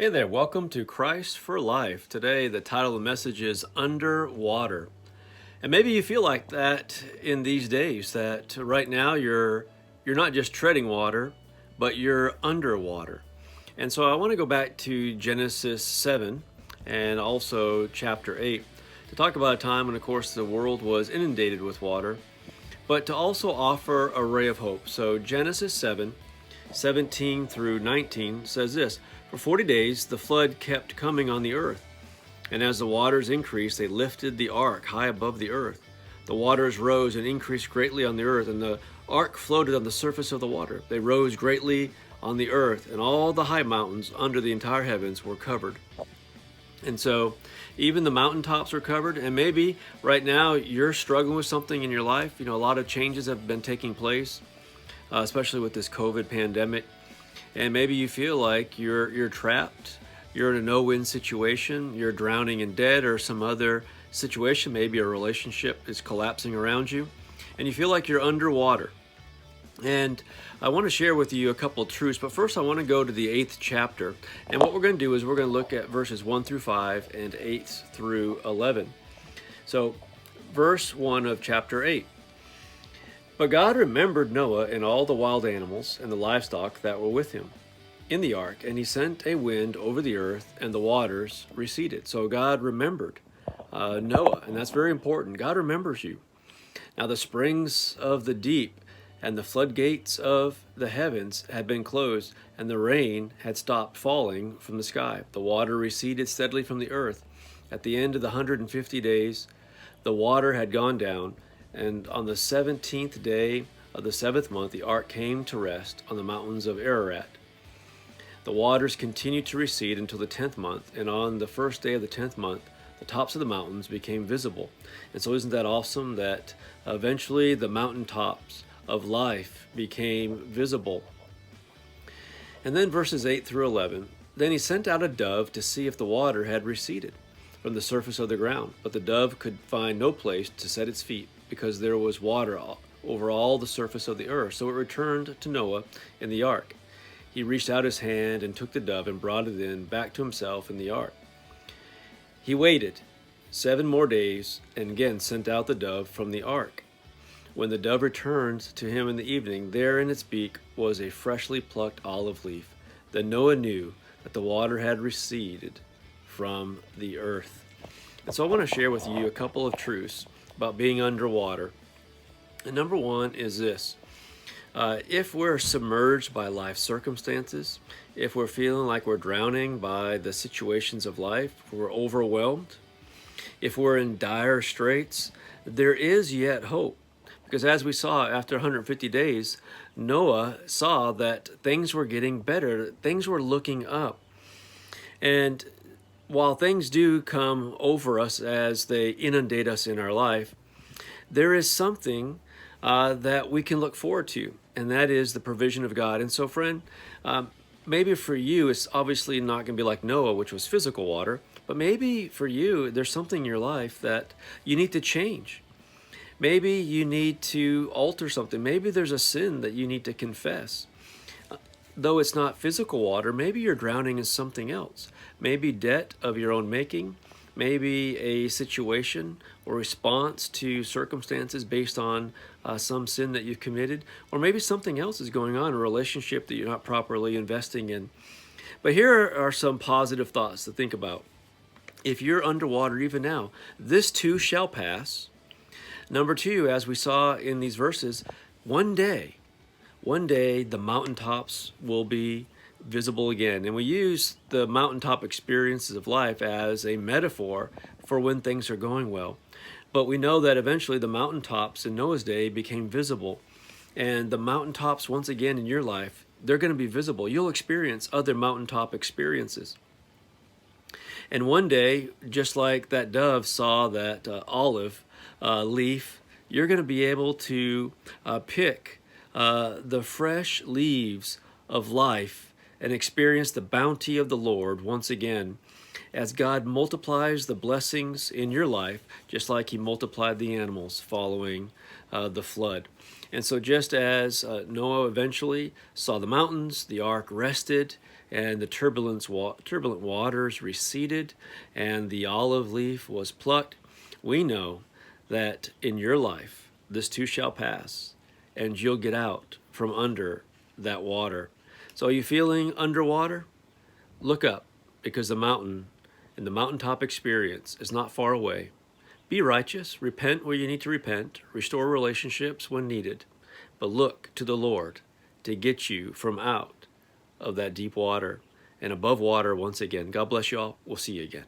Hey there, welcome to Christ for Life. Today, the title of the message is Underwater. And maybe you feel like that in these days, that right now you're not just treading water, but you're underwater. And so I want to go back to Genesis 7 and also chapter 8 to talk about a time when, of course, the world was inundated with water, but to also offer a ray of hope. So Genesis 7:17 through 19 says this: For 40 days the flood kept coming on the earth, and as the waters increased, they lifted the ark high above the earth. The waters rose and increased greatly on the earth, and the ark floated on the surface of the water. They rose greatly on the earth, and all the high mountains under the entire heavens were covered. And so even the mountaintops are covered, and maybe right now you're struggling with something in your life. A lot of changes have been taking place, especially with this COVID pandemic. And maybe you feel like you're trapped, you're in a no-win situation, you're drowning in debt or some other situation, maybe a relationship is collapsing around you, and you feel like you're underwater. And I want to share with you a couple of truths, but first I want to go to the 8th chapter. And what we're going to do is we're going to look at verses 1 through 5 and 8 through 11. So, verse 1 of chapter 8. But God remembered Noah and all the wild animals and the livestock that were with him in the ark, and he sent a wind over the earth, and the waters receded. So God remembered Noah, and that's very important. God remembers you. Now the springs of the deep and the floodgates of the heavens had been closed, and the rain had stopped falling from the sky. The water receded steadily from the earth. At the end of the 150 days, the water had gone down, and on the 17th day of the 7th month, the ark came to rest on the mountains of Ararat. The waters continued to recede until the 10th month, and on the first day of the 10th month, the tops of the mountains became visible. And so isn't that awesome that eventually the mountaintops of life became visible? And then verses 8 through 11, Then he sent out a dove to see if the water had receded from the surface of the ground. But the dove could find no place to set its feet, because there was water over all the surface of the earth. So it returned to Noah in the ark. He reached out his hand and took the dove and brought it in back to himself in the ark. He waited 7 more days and again sent out the dove from the ark. When the dove returned to him in the evening, there in its beak was a freshly plucked olive leaf. Then Noah knew that the water had receded from the earth. And so I want to share with you a couple of truths about being underwater. And number one is this: if we're submerged by life circumstances, if we're feeling like we're drowning by the situations of life, if we're overwhelmed, if we're in dire straits, there is yet hope. Because as we saw after 150 days, Noah saw that things were getting better, things were looking up. And while things do come over us as they inundate us in our life, there is something that we can look forward to, and that is the provision of God. And so, friend, maybe for you, it's obviously not going to be like Noah, which was physical water, but maybe for you, there's something in your life that you need to change. Maybe you need to alter something. Maybe there's a sin that you need to confess. Though it's not physical water, maybe you're drowning in something else. Maybe debt of your own making, maybe a situation or response to circumstances based on some sin that you've committed, or maybe something else is going on, a relationship that you're not properly investing in. But here are some positive thoughts to think about. If you're underwater even now, this too shall pass. Number two, as we saw in these verses, one day the mountaintops will be visible again. And we use the mountaintop experiences of life as a metaphor for when things are going well. But we know that eventually the mountaintops in Noah's day became visible. And the mountaintops, once again in your life, they're going to be visible. You'll experience other mountaintop experiences. And one day, just like that dove saw that olive leaf, you're going to be able to pick the fresh leaves of life and experience the bounty of the Lord once again. as God multiplies the blessings in your life, just like he multiplied the animals following the flood. And so just as Noah eventually saw the mountains, the ark rested, and the turbulent waters receded, and the olive leaf was plucked, we know that in your life this too shall pass, and you'll get out from under that water. So are you feeling underwater? Look up, because the mountain and the mountaintop experience is not far away. Be righteous, repent where you need to repent, restore relationships when needed, but look to the Lord to get you from out of that deep water and above water once again. God bless you all. We'll see you again.